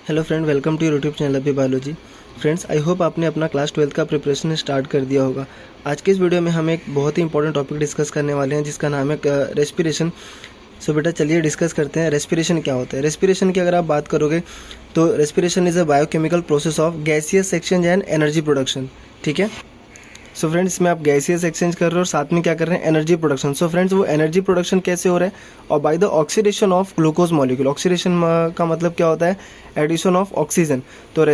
Hello friend, welcome to YouTube channel Abhi biology. Friends, I hope आपने अपना class 12 का preparation start कर दिया होगा। आज के इस वीडियो में हम एक बहुत ही इंपॉर्टेंट टॉपिक डिस्कस करने वाले हैं जिसका नाम है रेस्पिरेशन। सो बेटा चलिए डिस्कस करते हैं रेस्पिरेशन क्या होता है। रेस्पिरेशन की अगर आप बात करोगे तो respiration is a biochemical process of gaseous exchange and energy production. ठीक है। सो फ्रेंड्स, इसमें आप गैसियस एक्सचेंज कर रहे हो और साथ में क्या कर रहे हैं, एनर्जी प्रोडक्शन। सो फ्रेंड्स, वो एनर्जी प्रोडक्शन कैसे हो रहा है, और by the oxidation of glucose molecule. Oxidation का मतलब क्या होता है, एडिशन ऑफ ऑक्सीजन। तो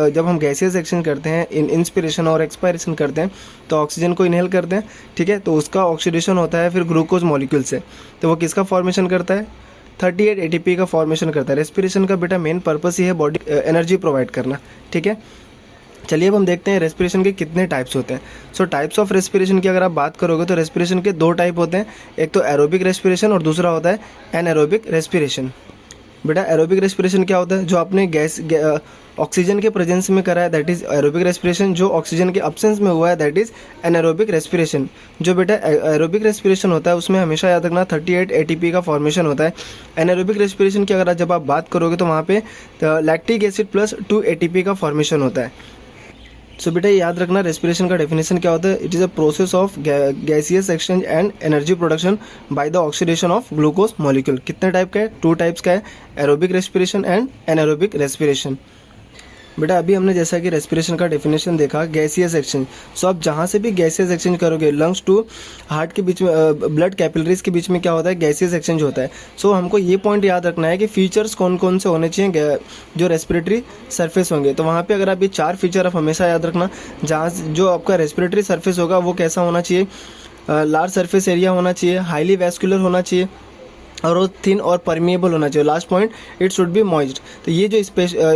जब हम गैसियस एक्सचेंज करते हैं, इंस्पिरेशन और एक्सपायरेशन करते हैं, तो ऑक्सीजन को इनहेल करते हैं। ठीक है, तो उसका ऑक्सीडेशन होता है फिर ग्लूकोज मॉलिक्यूल से। तो वो किसका फॉर्मेशन करता है, 38 ATP का फॉर्मेशन करता है। रेस्पिरेशन का बेटा मेन पर्पस ही है बॉडी एनर्जी प्रोवाइड करना। ठीक है, चलिए अब हम देखते हैं रेस्पिरेशन के कितने टाइप्स होते हैं। सो टाइप्स ऑफ रेस्पिरेशन की अगर आप बात करोगे तो रेस्पिरेशन के दो टाइप होते हैं, एक तो एरोबिक रेस्पिरेशन और दूसरा होता है एनएरोबिक रेस्पिरेशन। बेटा एरोबिक रेस्पिरेशन क्या होता है, जो आपने ऑक्सीजन के प्रेजेंस में करा है दैट इज एरोबिक रेस्पिरेशन। जो ऑक्सीजन के अब्सेंस में हुआ है दैट इज एनएरोबिक रेस्पिरेशन। जो बेटा एरोबिक रेस्पिरेशन होता है उसमें हमेशा याद रखना 38 ATP का फॉर्मेशन होता है। एनएरोबिक रेस्पिरेशन की अगर जब आप बात करोगे तो वहाँ पे लैक्टिक एसिड प्लस 2 ATP का फॉर्मेशन होता है। सो बेटा याद रखना, रेस्पिरेशन का डेफिनेशन क्या होता है, it is a process of gaseous exchange and energy production by the oxidation of glucose molecule. कितने टाइप का है, 2 टाइप्स का है, aerobic respiration and anaerobic respiration. बेटा अभी हमने जैसा कि रेस्पिरेशन का डेफिनेशन देखा, गैसियस एक्सचेंज। सो आप जहाँ से भी गैसियस एक्सचेंज करोगे, लंग्स टू हार्ट के बीच में, ब्लड कैपिलरीज के बीच में क्या होता है, गैसियस एक्सचेंज होता है। सो हमको ये पॉइंट याद रखना है कि फीचर्स कौन कौन से होने चाहिए जो रेस्पिरेटरी सरफेस होंगे। तो वहाँ पे अगर आप ये 4 फीचर आप हमेशा याद रखना, जहाँ जो आपका रेस्पिरेटरी सरफेस होगा वो कैसा होना चाहिए, लार्ज सरफेस एरिया होना चाहिए, हाईली वैस्कुलर होना चाहिए, और वो थिन और परमिएबल होना चाहिए। Last point, it should be moist. तो ये जो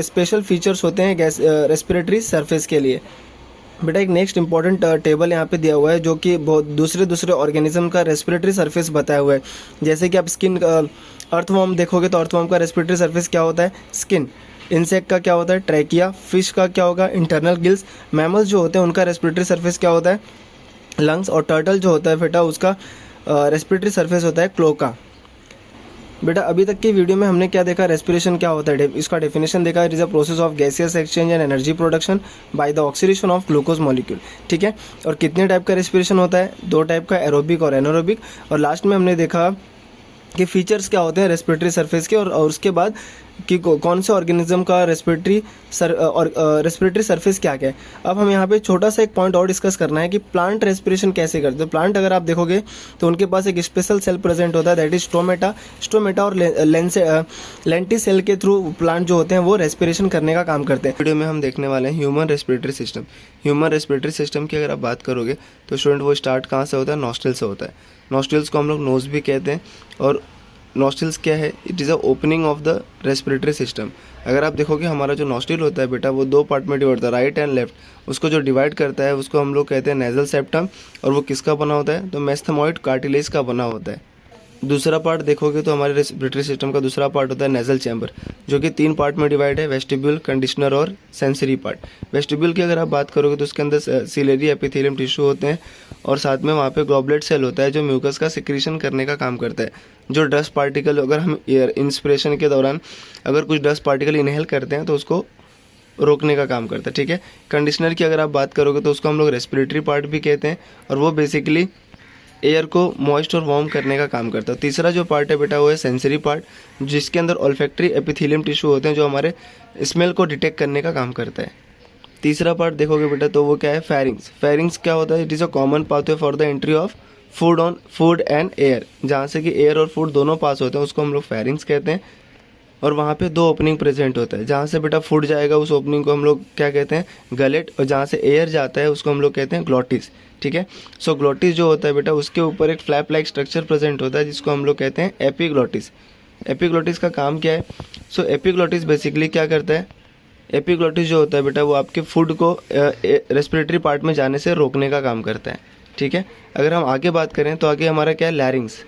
स्पेशल फीचर्स होते हैं गैस रेस्पिरेटरी सरफेस के लिए। बेटा एक नेक्स्ट इंपॉर्टेंट टेबल यहाँ पे दिया हुआ है जो कि बहुत दूसरे ऑर्गेनिज्म का रेस्पिरेटरी सरफेस बताया हुआ है। जैसे कि आप स्किन, अर्थवॉर्म देखोगे तो अर्थवॉर्म का रेस्पिरेटरी सरफेस क्या होता है, स्किन। इंसेक्ट का क्या होता है, ट्रैकिया। फिश का क्या होगा, इंटरनल गिल्स। मैमल्स जो होते हैं उनका रेस्पिरेटरी सरफेस क्या होता है, लंग्स। और टर्टल जो होता है बेटा उसका रेस्पिरेटरी सरफेस होता है क्लोका। बेटा अभी तक की वीडियो में हमने क्या देखा, रेस्पिरेशन क्या होता है, इसका डेफिनेशन देखा, it is a process of gaseous exchange and energy production by the oxidation of glucose molecule. ठीक है, और कितने टाइप का रेस्पिरेशन होता है, 2 टाइप का, एरोबिक और एनारोबिक। और लास्ट में हमने देखा कि फीचर्स क्या होते हैं रेस्पिरेटरी सरफेस के, और उसके बाद कि कौन से ऑर्गेनिज्म का रेस्पिरेटरी सरफेस क्या क्या है। अब हम यहाँ पे छोटा सा एक पॉइंट और डिस्कस करना है कि प्लांट रेस्पिरेशन कैसे करते हैं। प्लांट अगर आप देखोगे तो उनके पास एक स्पेशल सेल प्रेजेंट होता है दैट इज स्टोमेटा और लेंटी सेल के थ्रू प्लांट जो होते हैं वो रेस्पिरेशन करने का काम करते हैं। वीडियो में हम देखने वाले हैं human respiratory system. Human respiratory system की अगर आप बात करोगे तो स्टूडेंट वो स्टार्ट कहाँ से होता है, नॉस्ट्रल से होता है। नॉस्ट्रल्स को हम लोग नोज भी कहते हैं। और नॉस्ट्रल्स क्या है, it is a opening of the respiratory system. अगर आप देखोगे हमारा जो नॉस्ट्रल होता है बेटा वो 2 पार्ट में डिवाइड होता है, राइट एंड लेफ्ट। उसको जो डिवाइड करता है उसको हम लोग कहते हैं नेजल सेप्टम। और वो किसका बना होता है, तो मेस्थमोइड कार्टिलेज का बना होता है। दूसरा पार्ट देखोगे तो हमारे रेस्पिरेटरी सिस्टम का दूसरा पार्ट होता है नेजल चैम्बर, जो कि 3 पार्ट में डिवाइड है, वेस्टिब्यूल, कंडीशनर और सेंसरी पार्ट। वेस्टिब्यूल की अगर आप बात करोगे तो उसके अंदर सिलेरी एपिथेलियम टिश्यू होते हैं, और साथ में वहाँ पे ग्लोबुलेट सेल होता है जो म्यूकस का सिक्रीशन करने का काम करता है। जो डस्ट पार्टिकल, अगर हम एयर इंस्पिरेशन के दौरान अगर कुछ डस्ट पार्टिकल इनहेल करते हैं तो उसको रोकने का काम करता है। ठीक है, कंडीशनर की अगर आप बात करोगे तो उसको हम लोग रेस्पिरेटरी पार्ट भी कहते हैं, और वो बेसिकली एयर को मॉइस्ट और वार्म करने का काम करता है। तीसरा जो पार्ट है बेटा वो है सेंसरी पार्ट, जिसके अंदर ऑल्फैक्टरी एपिथेलियम टिश्यू होते हैं जो हमारे स्मेल को डिटेक्ट करने का काम करता है। तीसरा पार्ट देखोगे बेटा तो वो क्या है, फेरिंग्स। फेरिंग्स क्या होता है, it is a common pathway for the entry of food and air, जहाँ से कि एयर और फूड दोनों पास होते हैं उसको हम लोग फेरिंग्स कहते हैं। और वहाँ पे 2 ओपनिंग प्रेजेंट होता है, जहाँ से बेटा फूड जाएगा उस ओपनिंग को हम लोग क्या कहते हैं, गलेट। और जहाँ से एयर जाता है उसको हम लोग कहते हैं ग्लोटिस। ठीक है, सो ग्लोटिस जो होता है बेटा उसके ऊपर एक फ्लैप लाइक स्ट्रक्चर प्रेजेंट होता है जिसको हम लोग कहते हैं एपिग्लोटिस। एपिग्लोटिस का काम क्या है, सो एपिग्लोटिस बेसिकली क्या करता है, एपिग्लोटिस जो होता है बेटा वो आपके फूड को रेस्पिरेटरी पार्ट में जाने से रोकने का काम करता है। ठीक है, अगर हम आगे बात करें तो आगे हमारा क्या है, लैरिंग्स।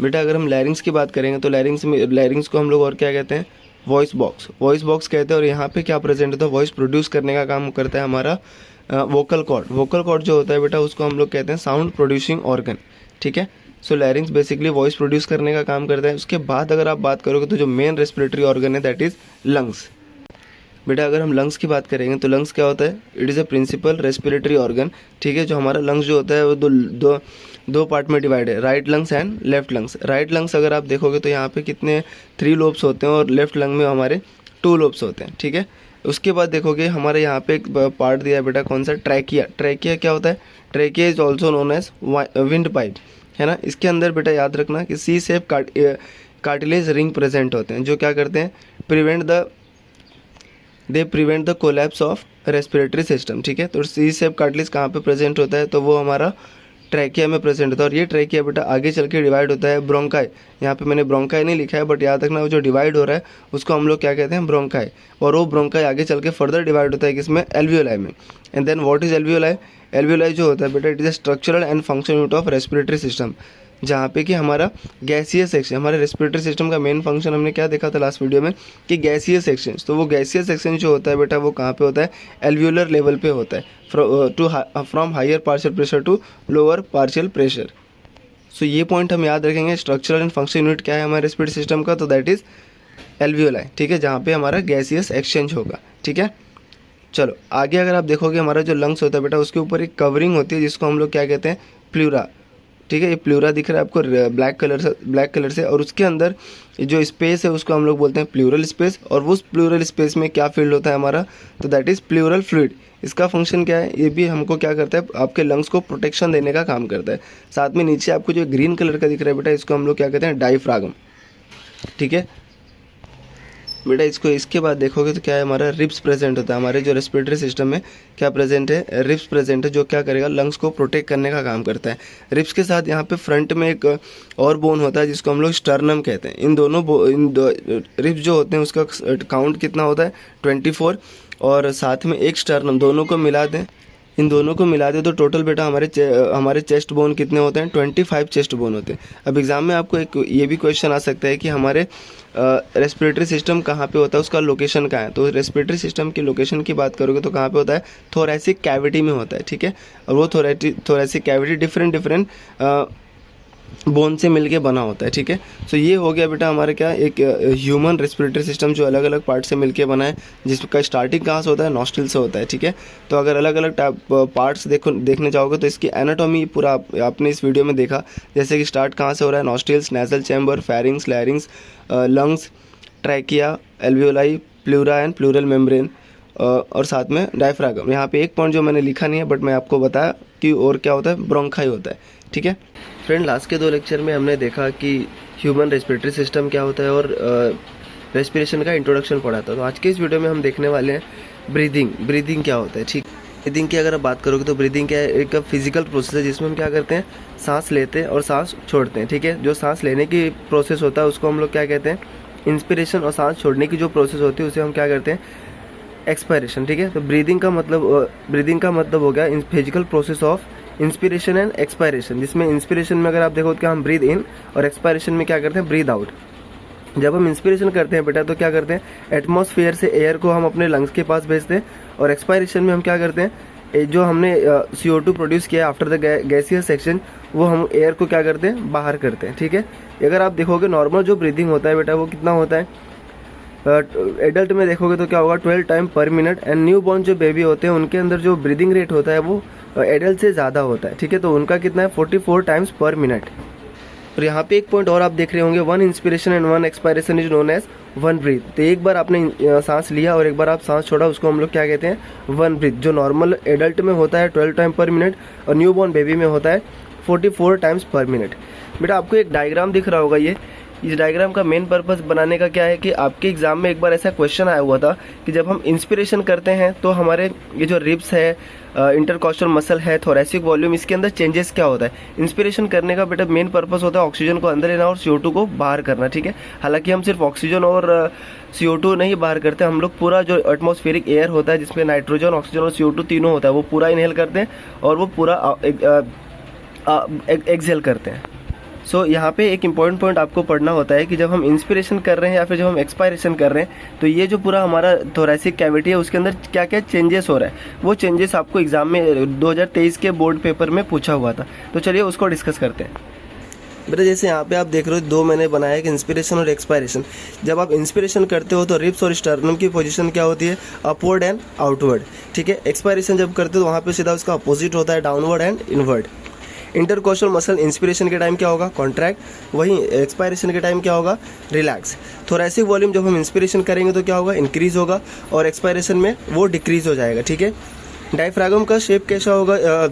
बेटा अगर हम लैरिंग्स की बात करेंगे तो लैरिंग्स को हम लोग और क्या कहते हैं, वॉइस बॉक्स कहते हैं। और यहाँ पे क्या प्रेजेंट होता है, वॉइस प्रोड्यूस करने का काम करता है हमारा वोकल कॉर्ड जो होता है बेटा उसको हम लोग कहते हैं साउंड प्रोड्यूसिंग ऑर्गन। ठीक है, सो लैरिंग्स बेसिकली वॉइस प्रोड्यूस करने का काम करता है। उसके बाद अगर आप बात करोगे तो जो मेन रेस्पिरेटरी ऑर्गन है दैट इज लंग्स। बेटा अगर हम लंग्स की बात करेंगे तो लंग्स क्या होता है, it is a principal respiratory organ, ठीक है। जो हमारा लंग्स जो होता है वो दो पार्ट में डिवाइड है, right lungs and left lungs. Right lungs अगर आप देखोगे तो यहाँ पे कितने 3 लोब्स होते हैं और लेफ्ट लंग में हमारे 2 लोब्स होते हैं, ठीक है। उसके बाद देखोगे हमारे यहाँ पे एक पार्ट दिया है बेटा, कौन सा, ट्रैकिया। ट्रैकिया क्या होता है, trachea is also known as wind pipe, है ना। इसके अंदर बेटा याद रखना कि C shape cartilage ring present होते हैं, जो क्या करते हैं, prevent the collapse of respiratory system, ठीक है। तो सी शेप कार्टिलेज कहाँ पे प्रेजेंट होता है, तो वो हमारा ट्रैकिया में प्रेजेंट होता है। और ये ट्रैकिया बेटा आगे चल के डिवाइड होता है ब्रोंकाई। यहाँ पे मैंने ब्रोंकाई नहीं लिखा है, बट याद रखना वो जो डिवाइड हो रहा है उसको हम लोग क्या कहते हैं, ब्रोंकाई। और वो ब्रोंकाई आगे चल के फर्दर डिवाइड होता है किसमें, एल्वियोलाई में। And then what is alveoli, alveoli जो होता है बेटा, it is a structural and functional unit of respiratory system, जहाँ पे कि हमारा गैसियस सेक्शन, हमारे रेस्पिरेटरी सिस्टम का मेन फंक्शन हमने क्या देखा था लास्ट वीडियो में कि गैसियस सेक्शन। तो वो गैसियस सेक्शन जो होता है बेटा वो कहाँ पे होता है, एल्वियोलर लेवल पे होता है, from higher partial pressure to lower partial pressure. So ये पॉइंट हम याद रखेंगे, स्ट्रक्चरल एंड फंक्शन यूनिट क्या है हमारे रेस्पिरेटरी सिस्टम का, तो दैट इज एल्वियोलाई, ठीक है, जहाँ पे हमारा गैसियस एक्सचेंज होगा, ठीक है। चलो आगे अगर आप देखोगे हमारा जो लंग्स होता है बेटा उसके ऊपर एक कवरिंग होती है जिसको हम लोग क्या कहते हैं, प्लूरा, ठीक है। ये प्लूरा दिख रहा है आपको ब्लैक कलर से, और उसके अंदर जो स्पेस है उसको हम लोग बोलते हैं प्लूरल स्पेस। और उस प्लूरल स्पेस में क्या फील्ड होता है हमारा, तो दैट इज़ प्लूरल फ्लूइड। इसका फंक्शन क्या है, ये भी हमको क्या करता है, आपके लंग्स को प्रोटेक्शन देने का काम करता है। साथ में नीचे आपको जो ग्रीन कलर का दिख रहा है बेटा, इसको हम लोग क्या कहते हैं, डायफ्रागम, ठीक है बेटा। इसको इसके बाद देखोगे तो क्या है, हमारा रिब्स प्रेजेंट होता है। हमारे जो रेस्पिरेटरी सिस्टम में क्या प्रेजेंट है, रिब्स प्रेजेंट है, जो क्या करेगा, लंग्स को प्रोटेक्ट करने का काम करता है। रिब्स के साथ यहाँ पे फ्रंट में एक और बोन होता है जिसको हम लोग स्टर्नम कहते हैं। इन दो रिब्स जो होते हैं उसका काउंट कितना होता है, 24, और साथ में एक स्टर्नम, दोनों को मिला दें, इन दोनों को मिला दे तो टोटल बेटा हमारे चेस्ट बोन कितने होते हैं, 25 चेस्ट बोन होते हैं। अब एग्जाम में आपको एक ये भी क्वेश्चन आ सकता है कि हमारे रेस्पिरेटरी सिस्टम कहाँ पे होता है, उसका लोकेशन कहाँ है। तो रेस्पिरेटरी सिस्टम की लोकेशन की बात करोगे तो कहाँ पे होता है, थोरैसिक कैविटी में होता है, ठीक है। और वो थोरैसिक कैविटी डिफरेंट बोन से मिलके बना होता है, ठीक है। सो ये हो गया बेटा हमारे क्या, एक ह्यूमन रेस्पिरेटरी सिस्टम जो अलग अलग पार्ट से मिलके बना है, जिसका स्टार्टिंग कहाँ से होता है, नॉस्ट्रिल से होता है, ठीक है। तो अगर अलग अलग पार्ट्स देखने जाओगे तो इसकी एनाटॉमी पूरा आपने इस वीडियो में देखा, जैसे कि स्टार्ट कहाँ से हो रहा है, nostrils, nasal chamber, pharynx, लैरिंग्स, lungs, trachea, alveoli, pleura and pleural membrane, और साथ में डायफ्रागम। यहाँ पे एक पॉइंट जो मैंने लिखा नहीं है बट मैं आपको बताया कि और क्या होता है, ब्रोंकाई होता है, ठीक है। फ्रेंड लास्ट के 2 लेक्चर में हमने देखा कि ह्यूमन रेस्पिरेटरी सिस्टम क्या होता है और रेस्पिरेशन का इंट्रोडक्शन पढ़ा था। तो आज के इस वीडियो में हम देखने वाले हैं ब्रीदिंग क्या होता है, ठीक। ब्रीदिंग की अगर आप बात करोगे तो ब्रीदिंग क्या है, एक फिजिकल प्रोसेस है जिसमें हम क्या करते हैं, सांस लेते हैं और सांस छोड़ते हैं, ठीक है। जो सांस लेने की प्रोसेस होता है उसको हम लोग क्या कहते हैं, इंस्पिरेशन, और सांस छोड़ने की जो प्रोसेस होती है उसे हम क्या करते हैं, एक्सपायरेशन, ठीक है। तो ब्रीदिंग का मतलब हो गया physical process of inspiration and expiration, जिसमें इंस्पिरेशन में अगर आप देखो तो क्या हम ब्रीद इन, और एक्सपायरेशन में क्या करते हैं, ब्रीद आउट। जब हम इंस्पिरेशन करते हैं बेटा तो क्या करते हैं, एटमॉस्फेयर से एयर को हम अपने लंग्स के पास भेजते हैं, और एक्सपायरेशन में हम क्या करते हैं, जो हमने CO2 प्रोड्यूस किया आफ्टर द गैसियस सेक्शन, वो हम एयर को क्या करते हैं, बाहर करते हैं, ठीक है। अगर आप देखोगे नॉर्मल जो ब्रीदिंग होता है बेटा वो कितना होता है, एडल्ट में देखोगे तो क्या होगा, 12 टाइम पर मिनट। एंड न्यू बॉर्न जो बेबी होते हैं उनके अंदर जो ब्रीदिंग रेट होता है वो एडल्ट से ज़्यादा होता है, ठीक है। तो उनका कितना है, 44 टाइम्स पर मिनट। और यहाँ पे एक पॉइंट और आप देख रहे होंगे, 1 inspiration and 1 expiration is known as 1 breath. तो एक बार आपने सांस लिया और एक बार आप सांस छोड़ा, उसको हम लोग क्या कहते हैं, 1 ब्रीथ। जो नॉर्मल एडल्ट में होता है 12 टाइम पर मिनट, और न्यू बॉर्न बेबी में होता है 44 टाइम्स पर मिनट। बेटा आपको एक डायग्राम दिख रहा होगा, ये इस डायग्राम का मेन पर्पस बनाने का क्या है कि आपके एग्जाम में एक बार ऐसा क्वेश्चन आया हुआ था कि जब हम इंस्पिरेशन करते हैं तो हमारे ये जो रिब्स है, इंटरकॉस्टल मसल है, थोरैसिक वॉल्यूम, इसके अंदर चेंजेस क्या होता है। इंस्पिरेशन करने का बेटा मेन पर्पस होता है ऑक्सीजन को अंदर लेना और CO2 को बाहर करना, ठीक है। हालांकि हम सिर्फ ऑक्सीजन और CO2 नहीं बाहर करते, हम लोग पूरा जो एटमॉस्फेरिक एयर होता है जिसमें नाइट्रोजन, ऑक्सीजन और CO2 तीनों होता है वो पूरा इनहेल करते हैं और वो पूरा एक्सहेल करते हैं। सो यहाँ पे एक इम्पॉर्टेंट पॉइंट आपको पढ़ना होता है कि जब हम इंस्पिरेशन कर रहे हैं या फिर जब हम एक्सपायरेशन कर रहे हैं तो ये जो पूरा हमारा थोरैसिक कैविटी है उसके अंदर क्या क्या चेंजेस हो रहा है, वो चेंजेस आपको एग्जाम में 2023 के बोर्ड पेपर में पूछा हुआ था। तो चलिए उसको डिस्कस करते हैं। बेटा जैसे यहाँ पे आप देख रहे हो दो मैंने बनाया कि इंस्पिरेशन और एक्सपायरेशन। जब आप इंस्पिरेशन करते हो तो रिब्स और स्टर्नम की पोजीशन क्या होती है, अपवर्ड एंड आउटवर्ड, ठीक है। एक्सपायरेशन जब करते हो तो वहाँ पे सीधा उसका अपोजिट होता है, downward and inward. Intercostal muscle inspiration के टाइम क्या होगा, कॉन्ट्रैक्ट, वहीं एक्सपायरेशन के टाइम क्या होगा, रिलैक्स। थोरैसिक वॉल्यूम जब हम इंस्पिरेशन करेंगे तो क्या होगा, इंक्रीज होगा, और एक्सपायरेशन में वो डिक्रीज हो जाएगा, ठीक है। डायफ्रागम का शेप कैसा होगा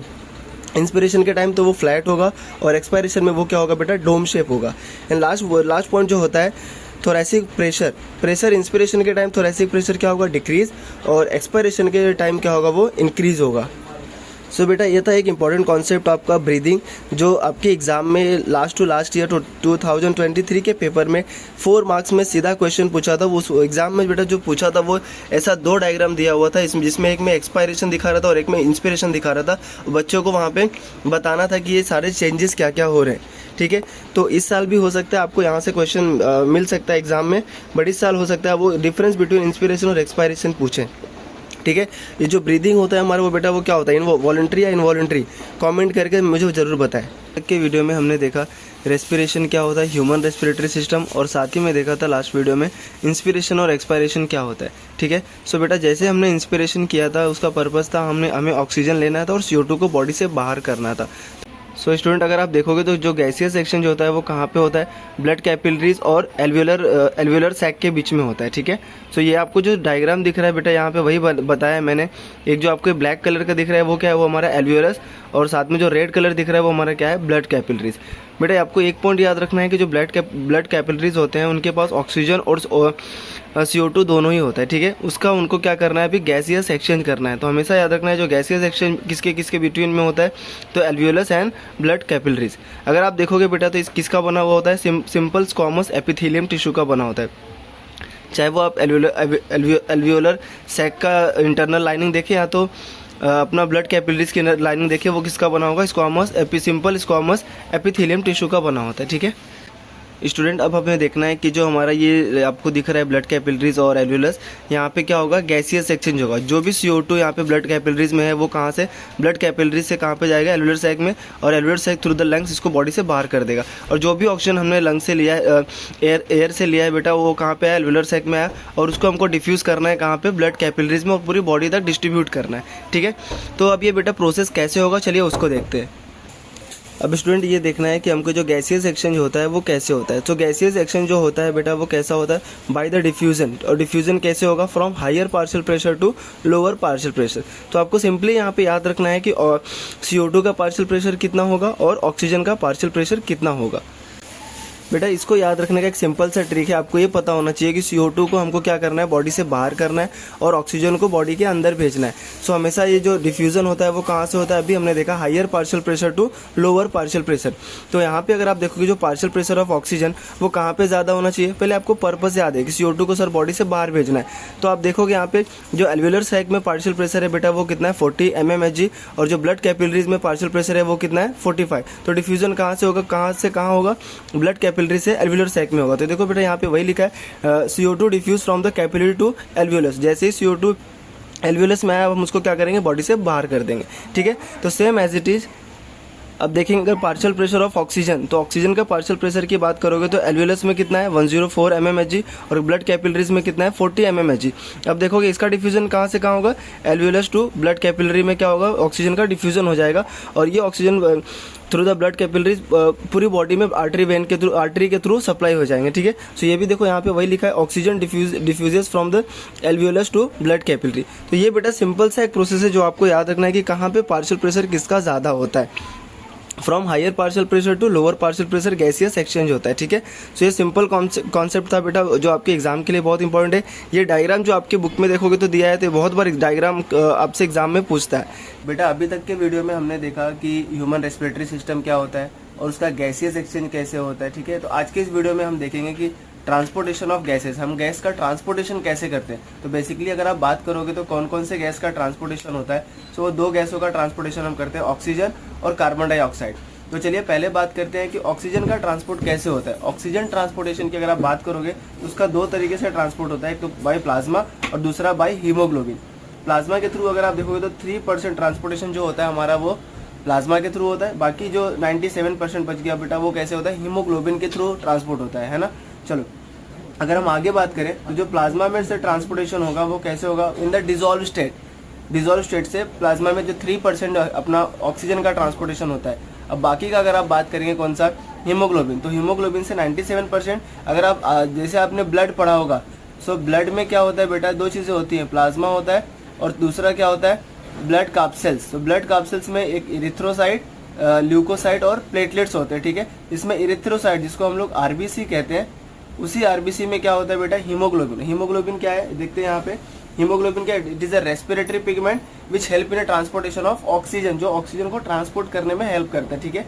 इंस्पिरेशन के टाइम, तो वो फ्लैट होगा, और एक्सपायरेशन में वो क्या होगा बेटा, डोम शेप होगा। एंड लास्ट पॉइंट जो होता है थोरैसिक प्रेशर इंस्पिरेशन के टाइम थोरैसिक प्रेशर क्या होगा, डिक्रीज, और एक्सपायरेशन के टाइम क्या होगा, वो इंक्रीज होगा। सो बेटा ये था एक इंपॉर्टेंट कॉन्सेप्ट आपका ब्रीदिंग, जो आपके एग्जाम में लास्ट टू लास्ट ईयर 2023 के पेपर में 4 मार्क्स में सीधा क्वेश्चन पूछा था। वो एग्जाम में बेटा जो पूछा था वो ऐसा 2 डायग्राम दिया हुआ था, जिसमें एक में एक्सपायरेशन दिखा रहा था और एक में इंस्पिरेशन दिखा रहा था। बच्चों को वहाँ पे बताना था कि ये सारे चेंजेस क्या क्या हो रहे हैं, ठीक है। तो इस साल भी हो सकता है आपको यहाँ से क्वेश्चन मिल सकता है एग्जाम में, बट इस साल हो सकता है वो डिफरेंस बिटवीन इंस्पिरेशन और एक्सपायरेशन पूछें, ठीक है। ये जो ब्रीदिंग होता है हमारा वो बेटा वो क्या होता है, वॉलंटरी या इनवॉलंटरी, कमेंट करके मुझे ज़रूर बताएं। के वीडियो में हमने देखा रेस्पिरेशन क्या होता है, ह्यूमन रेस्पिरेटरी सिस्टम, और साथ ही में देखा था लास्ट वीडियो में इंस्पिरेशन और एक्सपायरेशन क्या होता है, ठीक है। सो बेटा जैसे हमने इंस्पिरेशन किया था उसका पर्पज़ था हमें ऑक्सीजन लेना था और CO2 को बॉडी से बाहर करना था। सो स्टूडेंट अगर आप देखोगे तो जो गैसियस सेक्शन जो होता है वो कहाँ पे होता है, ब्लड कैपिलरीज और एल्वियोलर सैक के बीच में होता है, ठीक है। सो ये आपको जो डायग्राम दिख रहा है बेटा यहाँ पे वही बताया मैंने। एक जो आपको ब्लैक कलर का दिख रहा है वो क्या है, वो हमारा एल्वियोलस, और साथ में जो रेड कलर दिख रहा है वो हमारा क्या है, ब्लड कैपिलरीज। बेटा आपको एक पॉइंट याद रखना है कि जो ब्लड कैपिलरीज होते हैं उनके पास ऑक्सीजन और CO2 दोनों ही होता है, ठीक है। उसका उनको क्या करना है, अभी गैसियस एक्सचेंज करना है। तो हमेशा याद रखना है जो गैसियस एक्सचेंज किसके बिटवीन में होता है, तो एल्वियोलस एंड ब्लड कैपिलरीज। अगर आप देखोगे बेटा तो किसका बना हुआ होता है, सिंपल स्क्वामस एपिथेलियम टिश्यू का बना होता है। चाहे वो आप एल्वियोलर सैक का इंटरनल लाइनिंग देखें या तो अपना ब्लड कैपिलरीज की लाइनिंग देखिए, वो किसका बना होगा, सिंपल स्क्वामस एपिथेलियम टिश्यू का बना होता है, ठीक है। स्टूडेंट अब हमें देखना है कि जो हमारा ये आपको दिख रहा है ब्लड कैपिलरीज और एल्वियोलस, यहाँ पे क्या होगा, गैसियस एक्सचेंज होगा। जो भी CO2 यहाँ पे ब्लड कैपिलरीज में है वो कहाँ से, ब्लड कैपिलरीज से कहाँ पे जाएगा, एल्वियोलर सैक में, और alveolar sac through the lungs इसको बॉडी से बाहर कर देगा। और जो भी ऑक्सीजन हमने लंग से लिया है, एयर से लिया है बेटा, वो कहाँ पे है, एल्वियोलर सैक में है, और उसको हमको डिफ्यूज़ करना है कहाँ पे, ब्लड कैपिलरीज में, और पूरी बॉडी तक डिस्ट्रीब्यूट करना है, ठीक है। तो अब ये बेटा प्रोसेस कैसे होगा, चलिए उसको देखते हैं। अब स्टूडेंट ये देखना है कि हमको जो गैसियस एक्सचेंज होता है वो कैसे होता है। तो गैसियस एक्सचेंज जो होता है बेटा वो कैसा होता है, बाय द डिफ्यूजन। और डिफ्यूजन कैसे होगा, from higher partial pressure to lower partial pressure. तो आपको सिंपली यहाँ पे याद रखना है कि CO2 का पार्शियल प्रेशर कितना होगा और ऑक्सीजन का पार्शियल प्रेशर कितना होगा। बेटा इसको याद रखने का एक सिंपल सा ट्रिक है, आपको ये पता होना चाहिए कि CO2 को हमको क्या करना है, बॉडी से बाहर करना है, और ऑक्सीजन को बॉडी के अंदर भेजना है। सो हमेशा ये जो डिफ्यूजन होता है वो कहाँ से होता है, अभी हमने देखा higher partial pressure to lower partial pressure. तो यहाँ पे अगर आप देखोगे जो पार्शियल प्रेशर ऑफ ऑक्सीजन वो कहाँ पे ज़्यादा होना चाहिए, पहले आपको पर्पस याद है कि CO2 को सर बॉडी से बाहर भेजना है। तो आप देखोगे यहाँ पे जो एल्वियोलर सैक में पार्शियल प्रेशर है बेटा वो कितना है, 40 mmHg, और जो ब्लड कैपिलरीज में पार्शियल प्रेशर है वो कितना है, 45। तो डिफ्यूजन कहाँ से होगा, कहाँ से कहाँ होगा, ब्लड कैपिलरी से एल्वियोलर सैक में होगा। तो देखो बेटा यहाँ पे वही लिखा है, CO2 diffuse from the capillary to alveolus. जैसे ही CO2 एल्वियोलस में आया हम उसको क्या करेंगे, बॉडी से बाहर कर देंगे, ठीक है। तो सेम एज इट इज अब देखेंगे अगर पार्शियल प्रेशर ऑफ ऑक्सीजन, तो ऑक्सीजन का पार्शियल प्रेशर की बात करोगे तो एल्वियोलस में कितना है, 104 mmHg, और ब्लड कैपिलरीज में कितना है, 40 mmHg। अब देखोगे इसका डिफ्यूजन कहाँ से कहाँ होगा, एल्वियोलस टू ब्लड कैपिलरी में क्या होगा, ऑक्सीजन का डिफ्यूजन हो जाएगा, और ये oxygen through the blood capillaries पूरी बॉडी में आर्टरी के थ्रू सप्लाई हो जाएंगे, ठीक है। सो ये भी देखो यहाँ पे वही लिखा है, oxygen diffuses from the alveolus to blood capillary. तो ये बेटा सिंपल सा एक प्रोसेस है जो आपको याद रखना है कि कहाँ पे पार्शियल प्रेशर किसका ज़्यादा होता है, from higher partial pressure to lower partial pressure gaseous exchange होता है, ठीक है। सो ये सिंपल कॉन्सेप्ट था बेटा जो आपके एग्जाम के लिए बहुत इंपॉर्टेंट है। ये डायग्राम जो आपके बुक में देखोगे तो दिया है, तो बहुत बार डायग्राम आपसे एग्जाम में पूछता है। बेटा अभी तक के वीडियो में हमने देखा कि ह्यूमन रेस्पिरेटरी सिस्टम क्या होता है और उसका गैसियस एक्सचेंज कैसे होता है, ठीक है। तो आज के इस वीडियो में हम देखेंगे कि ट्रांसपोर्टेशन ऑफ गैसेस, हम गैस का ट्रांसपोर्टेशन कैसे करते हैं। तो बेसिकली अगर आप बात करोगे तो कौन कौन से गैस का ट्रांसपोर्टेशन होता है, तो वो 2 गैसों का ट्रांसपोर्टेशन हम करते हैं, ऑक्सीजन और कार्बन डाइऑक्साइड। तो चलिए पहले बात करते हैं कि ऑक्सीजन का ट्रांसपोर्ट कैसे होता है। ऑक्सीजन ट्रांसपोर्टेशन की अगर आप बात करोगे तो उसका 2 तरीके से ट्रांसपोर्ट होता है, एक तो बाय प्लाज्मा और दूसरा बाय हीमोग्लोबिन। प्लाज्मा के थ्रू अगर आप देखोगे तो 3% ट्रांसपोर्टेशन जो होता है हमारा वो प्लाज्मा के थ्रू होता है। बाकी जो 97% बच गया बेटा वो कैसे होता है, हीमोग्लोबिन के थ्रू ट्रांसपोर्ट होता है ना। चलो अगर हम आगे बात करें तो जो प्लाज्मा में से ट्रांसपोर्टेशन होगा वो कैसे होगा, in the dissolve state. Dissolve state से प्लाज्मा में जो 3% अपना ऑक्सीजन का ट्रांसपोर्टेशन होता है। अब बाकी का अगर आप बात करेंगे कौन सा, हीमोग्लोबिन, तो हीमोग्लोबिन से 97%। अगर आप जैसे आपने ब्लड पढ़ा होगा, सो ब्लड में क्या होता है बेटा, दो चीज़ें होती हैं, प्लाज्मा होता है और दूसरा क्या होता है, ब्लड कैप्सूल्स। तो ब्लड कैप्सूल्स में एक इरिथ्रोसाइट, ल्यूकोसाइट और प्लेटलेट्स होते हैं, ठीक है। इसमें इरिथ्रोसाइट जिसको हम लोग आरबीसी कहते हैं, उसी आरबीसी में क्या होता है बेटा, हीमोग्लोबिन। हीमोग्लोबिन क्या है देखते हैं यहाँ पे, हीमोग्लोबिन क्या है, it is a respiratory pigment which help in transportation of oxygen, जो ऑक्सीजन को ट्रांसपोर्ट करने में हेल्प करता है, ठीक है।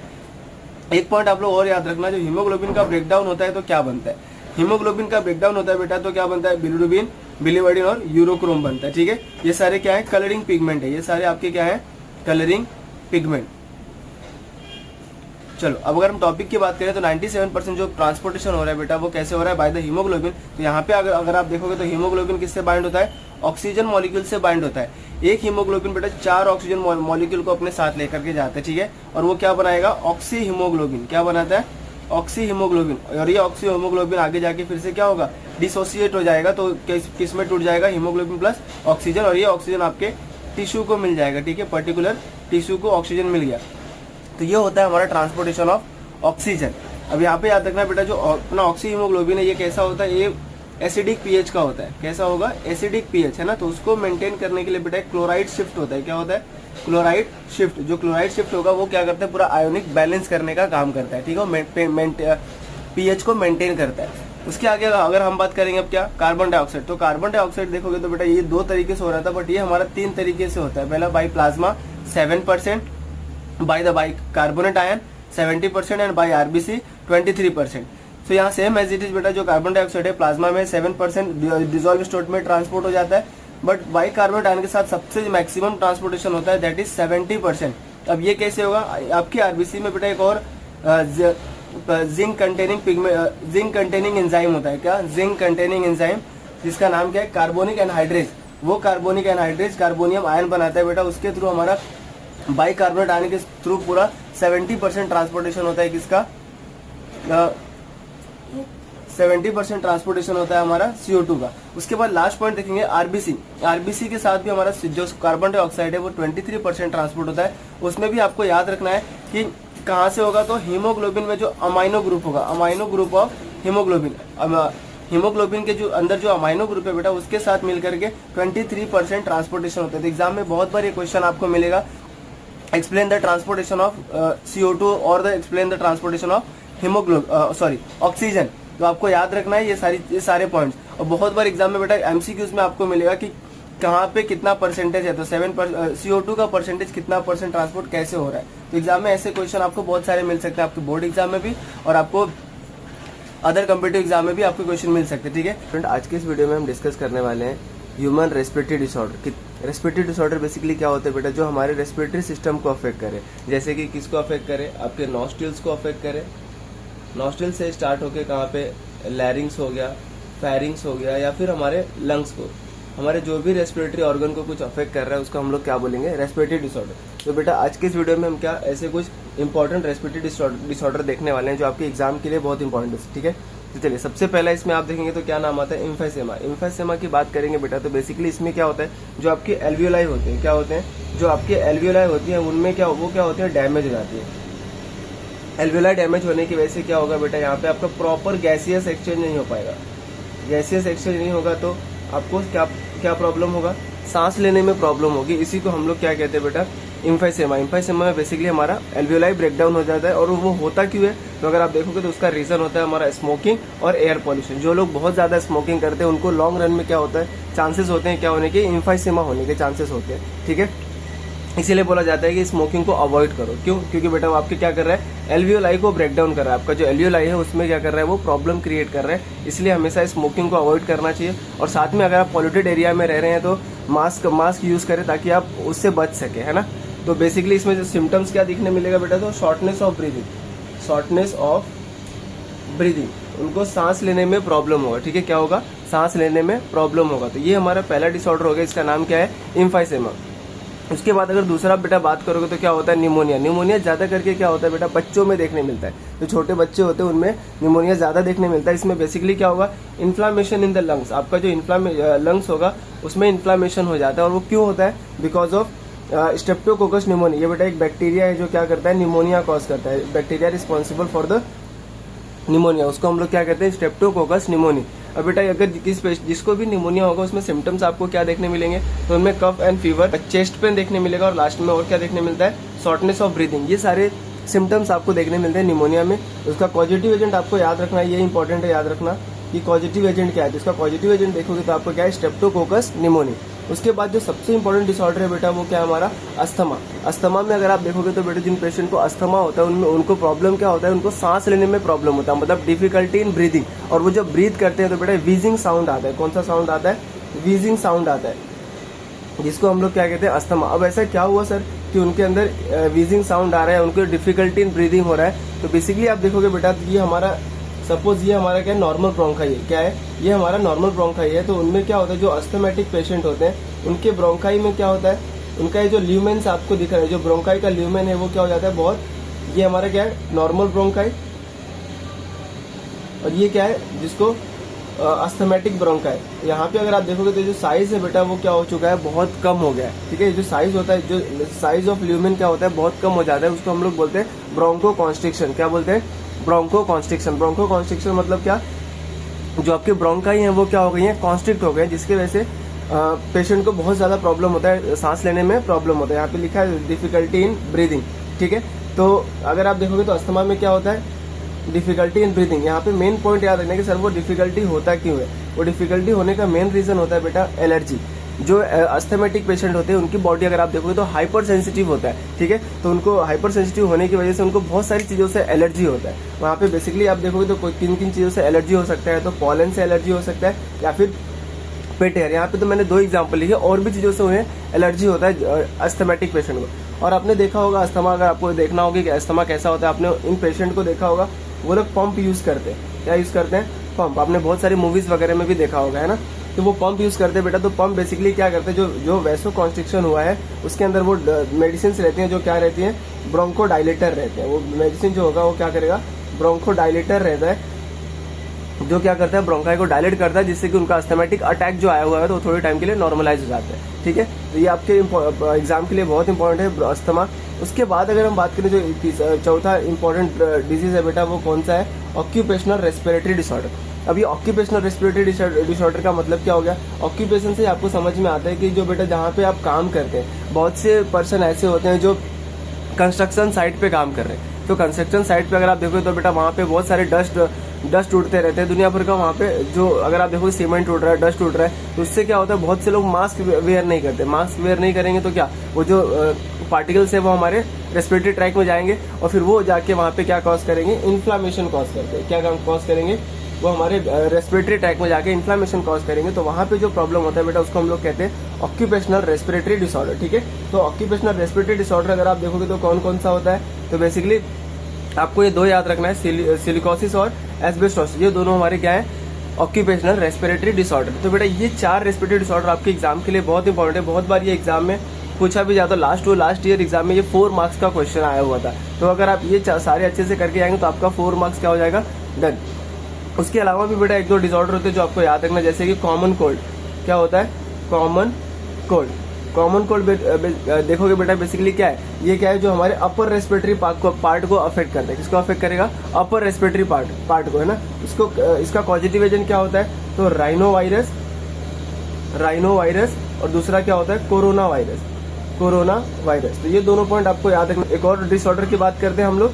एक पॉइंट आप लोग और याद रखना, जो हीमोग्लोबिन का ब्रेकडाउन होता है तो क्या बनता है, हीमोग्लोबिन का ब्रेकडाउन होता है बेटा तो क्या बनता है, बिलिरुबिन, बिलिवर्डिन और यूरोक्रोम बनता है, ठीक है। ये सारे क्या है, कलरिंग पिगमेंट है, ये सारे आपके क्या है, कलरिंग पिगमेंट। चलो अब अगर हम टॉपिक की बात करें तो 97% जो ट्रांसपोर्टेशन हो रहा है बेटा वो कैसे हो रहा है, बाय द हीमोग्लोबिन। तो यहाँ पे अगर आप देखोगे तो हीमोग्लोबिन किससे बाइंड होता है, ऑक्सीजन मॉलिक्यूल से बाइंड होता है। एक हीमोग्लोबिन बेटा 4 ऑक्सीजन मॉलिक्यूल को अपने साथ लेकर के जाता है, ठीक है। और वो क्या बनाएगा, ऑक्सी हीमोग्लोबिन, क्या बनाता है, ऑक्सी हीमोग्लोबिन। और ये ऑक्सी हीमोग्लोबिन आगे जाके फिर से क्या होगा, डिसोसिएट हो जाएगा, तो किस में टूट जाएगा, हीमोग्लोबिन प्लस ऑक्सीजन, और ये ऑक्सीजन आपके टिश्यू को मिल जाएगा, ठीक है, पर्टिकुलर टिश्यू को ऑक्सीजन मिल गया। तो ये होता है हमारा ट्रांसपोर्टेशन ऑफ ऑक्सीजन। अब यहाँ पे याद रखना बेटा, जो अपना ऑक्सी हीमोग्लोबिन है ये कैसा होता है, ये एसिडिक पीएच का होता है। कैसा होगा, एसिडिक पीएच है ना। तो उसको मेंटेन करने के लिए बेटा क्लोराइड शिफ्ट होता है। क्या होता है, क्लोराइड शिफ्ट। जो क्लोराइड शिफ्ट होगा वो क्या करता है, पूरा आयोनिक बैलेंस करने का काम करता है, ठीक है, पीएच को मेंटेन करता है। उसके आगे अगर हम बात करेंगे अब क्या, कार्बन डाइऑक्साइड। तो कार्बन डाइऑक्साइड देखोगे तो बेटा ये 2 तरीके से हो रहा था, बट ये हमारा 3 तरीके से होता है। पहला by plasma 7%, by the bicarbonate ion 70% and by RBC 23%। तो यहाँ सेम एज इट इज बेटा, जो कार्बन डाइऑक्साइड है प्लाज्मा में 7% डिजोल्व स्टेट में ट्रांसपोर्ट हो जाता है, बट बाइकार्बोनेट आयन के साथ सबसे मैक्सिमम ट्रांसपोर्टेशन होता है, दैट इज 70%। अब ये कैसे होगा, आपकी आरबीसी में बेटा एक और जिंक कंटेनिंग एंजाइम होता है। क्या, जिंक कंटेनिंग एंजाइम, जिसका नाम क्या है, कार्बोनिक एनहाइड्रेज। वो कार्बोनिक एनहाइड्रेज कार्बोनियम आयन बनाता है बेटा, उसके थ्रू हमारा बाइकार्बोनेट आने के थ्रू पूरा 70% ट्रांसपोर्टेशन होता है। किसका, 70% ट्रांसपोर्टेशन होता है हमारा CO2 का। उसके बाद लास्ट पॉइंट देखेंगे आरबीसी। आरबीसी के साथ भी हमारा जो कार्बन डाइऑक्साइड है वो 23% ट्रांसपोर्ट होता है। उसमें भी आपको याद रखना है कि कहाँ से होगा, तो हीमोग्लोबिन में जो अमाइनो ग्रुप होगा, amino group of haemoglobin, haemoglobin के जो अंदर जो अमाइनो ग्रुप है बेटा उसके साथ मिलकर के 23% ट्रांसपोर्टेशन होता है। तो एग्जाम में बहुत बार ये क्वेश्चन आपको मिलेगा, explain the transportation of CO2 और the explain the transportation of oxygen. तो आपको याद रखना है ये सारे पॉइंट्स। और बहुत बार एग्जाम में बेटा MCQs में आपको मिलेगा कि कहाँ पे कितना परसेंटेज है, तो 7% CO2 का परसेंटेज कितना % ट्रांसपोर्ट कैसे हो रहा है। तो एग्जाम में ऐसे क्वेश्चन आपको बहुत सारे मिल सकते हैं, आपके बोर्ड एग्जाम में भी और आपको अदर कॉम्पिटिटिव एग्जाम में भी आपको क्वेश्चन मिल सकते हैं, ठीक है फ्रेंड। आज के इस वीडियो में हम डिस्कस करने वाले हैं human respiratory disorder. Respiratory disorder basically क्या होता है बेटा, जो हमारे रेस्पिरेटरी सिस्टम को अफेक्ट करे। जैसे कि किसको अफेक्ट करे, आपके नॉस्ट्रिल्स को अफेक्ट करे। नॉस्ट्रिल से स्टार्ट होके कहाँ पे, लैरिंग्स हो गया, फेरिंग्स हो गया, या फिर हमारे लंग्स को, हमारे जो भी रेस्पिरेटरी ऑर्गन को कुछ अफेक्ट कर रहा है उसको हम लोग क्या बोलेंगे, रेस्पिरेटरी डिसऑर्डर। तो बेटा आज के इस वीडियो में हम क्या ऐसे कुछ इंपॉर्टेंट रेस्पिरेटरी डिसऑर्डर देखने वाले हैं जो आपके एग्जाम के लिए बहुत इंपॉर्टेंट है, ठीक है। तो चलिए सबसे पहला इसमें आप देखेंगे तो क्या नाम आता है, एम्फाइसेमा। एम्फाइसेमा की बात करेंगे बेटा तो बेसिकली इसमें क्या होता है, जो आपके एल्वियोलाई होते हैं, क्या होते हैं, जो आपके एल्वियोलाई होती है उनमें क्या होते हैं, डैमेज हो जाती है। एल्वियोलाई डैमेज होने की वजह से क्या होगा बेटा, यहाँ पे आपका प्रॉपर गैसियस एक्सचेंज नहीं हो पाएगा। गैसियस एक्सचेंज नहीं होगा तो आपको क्या प्रॉब्लम होगा, सांस लेने में प्रॉब्लम होगी। इसी को हम लोग क्या कहते हैं बेटा, एम्फाइसेमा। एम्फाइसेमा में बेसिकली हमारा एल्वियोलाई ब्रेकडाउन हो जाता है। और वो होता क्यों है, तो अगर आप देखोगे तो उसका रीजन होता है हमारा स्मोकिंग और एयर पॉल्यूशन। जो लोग बहुत ज्यादा स्मोकिंग करते हैं उनको लॉन्ग रन में क्या होता है, चांसेस होते हैं क्या होने के, एम्फाइसेमा होने के चांसेस होते हैं, ठीक है। इसीलिए बोला जाता है कि स्मोकिंग को अवॉइड करो। क्यों, क्योंकि बेटा वो आपके क्या कर रहा है, एल्वियोलाई को ब्रेक डाउन कर रहा है। आपका जो एल्वियोलाई है उसमें क्या कर रहा है, वो प्रॉब्लम क्रिएट कर रहा है। इसलिए हमेशा स्मोकिंग को अवॉइड करना चाहिए। और साथ में अगर आप पॉल्यूटेड एरिया में रह रहे हैं तो मास्क यूज करें ताकि आप उससे बच सके, है ना। तो बेसिकली इसमें जो सिम्टम्स क्या दिखने मिलेगा बेटा, तो शॉर्टनेस ऑफ ब्रीदिंग, उनको सांस लेने में प्रॉब्लम होगा, ठीक है। क्या होगा, सांस लेने में प्रॉब्लम होगा। तो ये हमारा पहला डिसऑर्डर हो गया, इसका नाम क्या है, एम्फाइसेमा। उसके बाद अगर दूसरा बेटा बात करोगे तो क्या होता है निमोनिया। निमोनिया ज़्यादा करके क्या होता है बेटा बच्चों में देखने मिलता है, जो छोटे बच्चे होते हैं उनमें निमोनिया ज़्यादा देखने मिलता है। इसमें बेसिकली क्या होगा, इन्फ्लामेशन इन द लंग्स, आपका जो लंग्स होगा उसमें इन्फ्लामेशन हो जाता है। और वो क्यों होता है, बिकॉज ऑफ स्ट्रेप्टोकोकस निमोनिया। ये बेटा एक बैक्टीरिया है जो क्या करता है, निमोनिया कॉज करता है। Bacteria responsible for the pneumonia, उसको हम लोग क्या कहते हैं, स्ट्रेप्टोकोकस निमोनिया। अब बेटा अगर जिसको भी निमोनिया होगा उसमें सिम्टम्स आपको क्या देखने मिलेंगे, तो उनमें cough and fever, chest pain देखने मिलेगा, और लास्ट में और क्या देखने मिलता है, शॉर्टनेस ऑफ ब्रीदिंग। ये सारे सिम्टम्स आपको देखने मिलते हैं निमोनिया में। उसका पॉजिटिव एजेंट आपको याद रखना है, ये इंपॉर्टेंट है याद रखना कि पॉजिटिव एजेंट क्या है। तो इसका पॉजिटिव एजेंट देखोगे तो आपको क्या है, स्ट्रेप्टोकोकस निमोनिया। उसके बाद जो सबसे इंपॉर्टेंट डिसऑर्डर है बेटा वो क्या है हमारा, अस्थमा। अस्थमा में अगर आप देखोगे तो बेटा जिन पेशेंट को अस्थमा होता है उनमें उनको प्रॉब्लम क्या होता है, उनको सांस लेने में प्रॉब्लम होता है, मतलब डिफिकल्टी इन ब्रीदिंग। और वो जब ब्रीथ करते हैं तो बेटा वीजिंग साउंड आता है। कौन सा साउंड आता है, वीजिंग साउंड आता है, जिसको हम लोग क्या कहते हैं, अस्थमा। अब ऐसा क्या हुआ सर कि उनके अंदर वीजिंग साउंड आ रहा है, उनको डिफिकल्टी इन ब्रीदिंग हो रहा है। तो बेसिकली आप देखोगे बेटा ये हमारा, सपोज ये हमारा क्या है, नॉर्मल ब्रोंकाई है। क्या है, ये हमारा नॉर्मल ब्रोंकाई है। तो उनमें क्या होता है, जो अस्थमेटिक पेशेंट होते हैं उनके ब्रोंकाई में क्या होता है, उनका ये जो ल्यूमेन्स आपको दिख रहा है, जो ब्रोंकाई का ल्यूमेन है वो क्या हो जाता है बहुत, ये हमारा क्या है, नॉर्मल ब्रोंकाई, और ये क्या है जिसको अस्थमेटिक ब्रोंकाई। यहाँ पे अगर आप देखोगे तो जो साइज है बेटा वो क्या हो चुका है, बहुत कम हो गया है। ठीक है, जो साइज होता है, जो साइज ऑफ ल्यूमेन क्या होता है, बहुत कम हो जाता है। उसको हम लोग बोलते हैं ब्रोंको कॉन्स्ट्रिक्शन। क्या बोलते हैं, ब्रोंको कॉन्स्ट्रिक्शन। ब्रोंको कॉन्स्ट्रिक्शन मतलब क्या, जो आपके ब्रोंकाई हैं वो क्या हो गई हैं, कॉन्स्ट्रिक्ट हो गए, जिसकी वजह से पेशेंट को बहुत ज़्यादा प्रॉब्लम होता है, सांस लेने में प्रॉब्लम होता है। यहाँ पे लिखा है डिफिकल्टी इन ब्रीदिंग। ठीक है, तो अगर आप देखोगे तो अस्थमा में क्या होता है, डिफिकल्टी इन ब्रीदिंग। यहाँ पे मेन पॉइंट याद रखना है कि सर वो डिफिकल्टी होता क्यों है। वो डिफिकल्टी होने का मेन रीजन होता है बेटा एलर्जी। जो अस्थमेटिक पेशेंट होते हैं उनकी बॉडी अगर आप देखोगे तो हाइपर सेंसिटिव होता है। ठीक है, तो उनको हाइपर सेंसिटिव होने की वजह से उनको बहुत सारी चीज़ों से एलर्जी होता है। वहाँ पे बेसिकली आप देखोगे तो किन किन चीज़ों से एलर्जी हो सकता है, तो पॉलन से एलर्जी हो सकता है या फिर पेट हेयर। यहाँ पे तो मैंने 2 एग्जाम्पल लिखे, और भी चीज़ों से उन्हें एलर्जी होता है अस्थमेटिक पेशेंट को। और आपने देखा होगा अस्थमा, अगर आपको देखना होगा कि अस्थमा कैसा होता है, आपने इन पेशेंट को देखा होगा, वो लोग पंप यूज़ करते हैं। क्या यूज़ करते हैं, पंप। आपने बहुत सारी मूवीज़ वगैरह में भी देखा होगा, है ना। तो वो पंप यूज़ करते हैं बेटा। तो पंप बेसिकली क्या करते हैं, जो वैसो कॉन्स्ट्रिक्शन हुआ है उसके अंदर वो मेडिसिन रहती हैं, जो क्या रहती हैं, ब्रोंको डायलेटर रहते हैं। वो मेडिसिन जो होगा वो क्या करेगा, ब्रोंको डायलेटर रहता है, जो क्या करता है, ब्रोंकाई को डायलेट करता है, जिससे कि उनका अस्थमेटिक अटैक जो आया हुआ है तो थोड़े टाइम के लिए नॉर्मलाइज हो जाता है। ठीक है, तो ये आपके एग्जाम के लिए बहुत इंपॉर्टेंट है अस्थमा। उसके बाद अगर हम बात करें जो चौथा इंपॉर्टेंट डिजीज है बेटा वो कौन सा है, ऑक्यूपेशनल रेस्पिरेटरी डिसऑर्डर। अभी ऑक्यूपेशनल रेस्पिरेटरी डिसऑर्डर का मतलब क्या हो गया, ऑक्यूपेशन से आपको समझ में आता है कि जो बेटा जहाँ पे आप काम करते हैं, बहुत से पर्सन ऐसे होते हैं जो कंस्ट्रक्शन साइट पे काम कर रहे हैं। तो कंस्ट्रक्शन साइट पे अगर आप देखो तो बेटा वहाँ पे बहुत सारे डस्ट उड़ते रहते हैं दुनिया भर का। वहाँ पे जो अगर आप देखो सीमेंट उड़ रहा है, डस्ट उड़ रहा है, तो उससे क्या होता है, बहुत से लोग मास्क वेयर नहीं करते। मास्क वेयर नहीं करेंगे तो क्या, वो जो पार्टिकल्स है वो हमारे रेस्पिरेटरी ट्रैक में जाएंगे और फिर वो जाके वहाँ पे क्या कॉज करेंगे, इन्फ्लामेशन कॉज करते हैं। क्या कॉज करेंगे, वो हमारे रेस्पिरेटरी ट्रैक में जाके इन्फ्लामेशन कॉज करेंगे। तो वहाँ पे जो प्रॉब्लम होता है बेटा उसको हम लोग कहते हैं ऑक्यूपेशनल रेस्पिरेटरी डिसऑर्डर। ठीक है, तो ऑक्यूपेशनल रेस्पिरेटरी डिसऑर्डर अगर आप देखोगे तो कौन कौन सा होता है, तो बेसिकली आपको ये 2 याद रखना है, सिलिकोसिस और एस्बेस्टोसिस। ये दोनों हमारे क्या है, ऑक्यूपेशनल रेस्पिरेटरी डिसऑर्डर। तो बेटा ये 4 रेस्पिरेटरी डिसऑर्डर आपके एग्जाम के लिए बहुत इंपॉर्टेंट है। बहुत बार ये एग्जाम में पूछा भी जाता है। लास्ट ईयर एग्जाम में ये 4 मार्क्स का क्वेश्चन आया हुआ था। तो अगर आप ये सारे अच्छे से करके आएंगे तो आपका 4 मार्क्स क्या हो जाएगा, डन। उसके अलावा भी बेटा 1-2 डिसऑर्डर होते हैं जो आपको याद रखना, जैसे कि कॉमन कोल्ड। क्या होता है, कॉमन कोल्ड। कॉमन कोल्ड देखोगे बेटा बेसिकली क्या है, ये क्या है, जो हमारे अपर रेस्पिरेटरी पार्ट को अफेक्ट करता है। किसको अफेक्ट करेगा, अपर रेस्पिरेटरी पार्ट को, है ना। इसका पॉजिटिव एजेंट क्या होता है, तो राइनो वायरस और दूसरा क्या होता है, कोरोना वायरस। तो ये दोनों पॉइंट आपको याद रखना। एक और डिसऑर्डर की बात करते हैं हम लोग,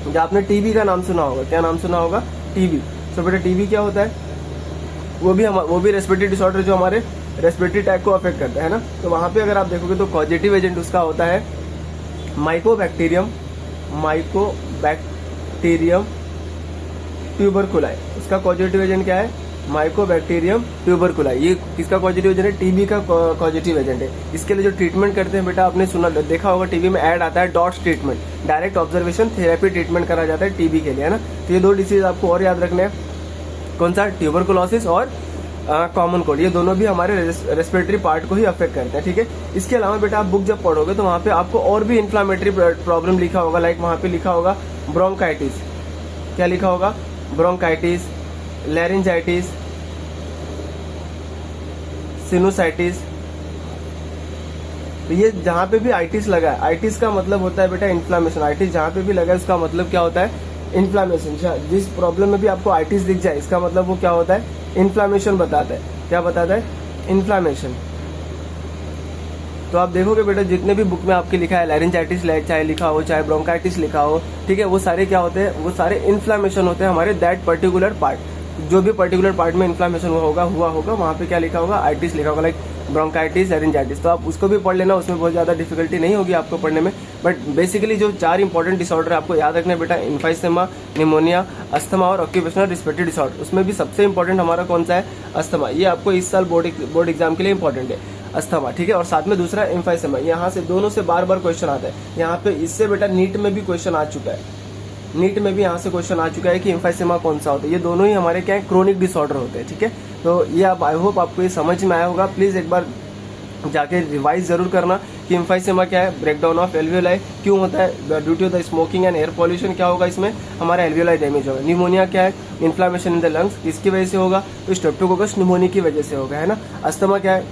जो आपने टीबी का नाम सुना होगा। क्या नाम सुना होगा, टीबी। तो बेटा टीबी क्या होता है, वो भी रेस्पिरेटरी डिसऑर्डर जो हमारे रेस्पिरेटरी ट्रैक को अफेक्ट करता है ना। तो वहाँ पे अगर आप देखोगे तो पॉजिटिव एजेंट उसका होता है माइकोबैक्टीरियम ट्यूबरकुलाई। उसका पॉजिटिव एजेंट क्या है, माइकोबैक्टीरियम ट्यूबरकुलाई। ये किसका पॉजिटिव एजेंट है, टीबी का पॉजिटिव एजेंट है। इसके लिए जो ट्रीटमेंट करते हैं बेटा, आपने सुना देखा होगा टीबी में ऐड आता है dots treatment, direct observation therapy treatment करा जाता है टीबी के लिए, है ना। तो ये 2 डिसीज आपको और याद रखने हैं, कौन सा, ट्यूबरकुलोसिस और कॉमन कोल्ड, ये दोनों भी हमारे रेस्पिरेटरी पार्ट को ही अफेक्ट करते हैं, ठीक है। इसके अलावा बेटा आप बुक जब पढ़ोगे तो वहां पे आपको और भी इन्फ्लामेटरी प्रॉब्लम लिखा होगा, लाइक वहां पे लिखा होगा ब्रोंकाइटिस, क्या लिखा होगा, ब्रोंकाइटिस, लैरिंजाइटिस, सिनुसाइटिस। तो ये जहां पे भी आइटिस लगा है, आइटिस का मतलब होता है बेटा इन्फ्लामेशन, आइटिस जहां पे भी लगा है उसका मतलब क्या होता है, इन्फ्लामेशन। जिस प्रॉब्लम में भी आपको आइटिस दिख जाए इसका मतलब वो क्या होता है, इन्फ्लामेशन बताता है। क्या बताता है, इन्फ्लामेशन। तो आप देखोगे बेटा जितने भी बुक में आपके लिखा है लैरिंजाइटिस चाहे लिखा हो, चाहे ब्रोंकाइटिस लिखा हो, ठीक है, वो सारे क्या होते हैं, वो सारे इन्फ्लामेशन होते हैं हमारे दैट पर्टिकुलर पार्ट। जो भी पर्टिकुलर पार्ट में इन्फ्लामेशन हुआ होगा वहां पे क्या लिखा होगा, आइटिस लिखा होगा, लाइक ब्रोंकाइटिस, लैरिंजाइटिस। तो आप उसको भी पढ़ लेना, उसमें बहुत ज्यादा डिफिकल्टी नहीं होगी आपको पढ़ने में। बट बेसिकली जो 4 इंपॉर्टेंट डिसऑर्डर आपको याद रखना है बेटा, एम्फाइसेमा, निमोनिया, अस्थमा और ऑक्यूपेशनल रिस्पिरेटरी डिसऑर्डर। उसमें भी सबसे इंपॉर्टेंट हमारा कौन सा है, अस्थमा। ये आपको इस साल बोर्ड एग्जाम के लिए इंपॉर्टेंट है, अस्थमा, ठीक है। और साथ में दूसरा एम्फाइसेमा, यहाँ से दोनों से बार बार क्वेश्चन आता है। यहाँ पे इससे बेटा नीट में भी क्वेश्चन आ चुका है, नीट में भी यहाँ से क्वेश्चन आ चुका है कि एम्फाइसेमा कौन सा होता है। ये दोनों ही हमारे क्या है, क्रोनिक डिसऑर्डर होते हैं, ठीक है। तो ये आप, आई होप आपको ये समझ में आया होगा। प्लीज एक बार जाके रिवाइज जरूर करना कि एम्फाइसेमा क्या है, ब्रेकडाउन ऑफ एल्वियोलाई क्यों होता है, due to the smoking and air pollution क्या होगा, इसमें हमारा एल्वियोलाई डैमेज होगा। निमोनिया क्या है, इन्फ्लामेशन इन द लंग्स, किसकी वजह से होगा, तो स्ट्रेप्टोकोकस निमोनिया की वजह से होगा, है ना। अस्थमा क्या है,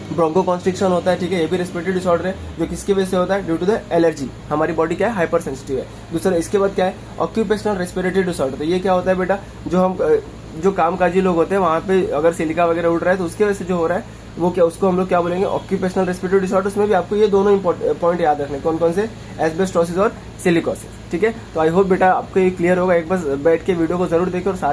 ब्रोंकोकॉन्स्ट्रिक्शन होता है, ठीक है, ये भी रेस्पिरेटरी डिसऑर्डर है, जो किसकी वजह से होता है, ड्यू टू द एलर्जी। हमारी बॉडी क्या है, हाइपर सेंसिटिव है। दूसरा इसके बाद क्या है, ऑक्यूपेशनल रेस्पिरेटरी डिसऑर्डर। तो ये क्या होता है बेटा, जो कामकाजी लोग होते हैं वहां पे अगर सिलिका वगैरह उड़ रहा है तो उसकी वजह से जो हो रहा है वो क्या, उसको हम लोग क्या बोलेंगे, ऑक्यूपेशनल रेस्पिरेटरी डिसऑर्डर। उसमें भी आपको ये दोनों पॉइंट याद रखने, कौन कौन से, एस्बेस्टोसिस और सिलिकोसिस, ठीक है। तो आई होप बेटा आपको ये क्लियर होगा। एक बार बैठ के वीडियो को जरूर देखें और साथ में